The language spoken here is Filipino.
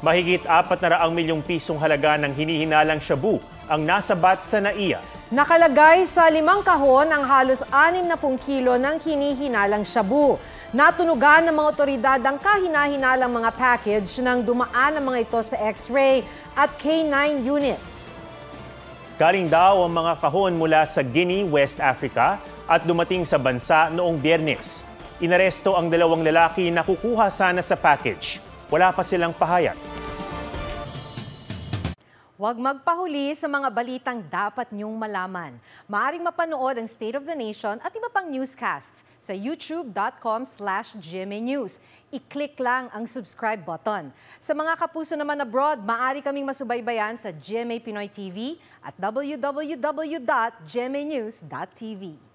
Mahigit 400 milyong pisong halaga ng hinihinalang shabu ang nasabat sa NAIA. Nakalagay sa 5 kahon ang halos 60 kilo ng hinihinalang shabu. Natunugan ng mga otoridad ang kahinahinalang mga package nang dumaan ang mga ito sa X-ray at K9 unit. Galing daw ang mga kahon mula sa Guinea, West Africa at dumating sa bansa noong Biyernes. Inaresto ang 2 lalaki na kukuha sana sa package. Wala pa silang pahayag. Huwag magpahuli sa mga balitang dapat niyong malaman. Maaaring mapanood ang State of the Nation at iba pang newscasts sa youtube.com/GMAnews. I-click lang ang subscribe button. Sa mga kapuso naman abroad, maaari kaming masubaybayan sa GMA Pinoy TV at www.gmanews.tv.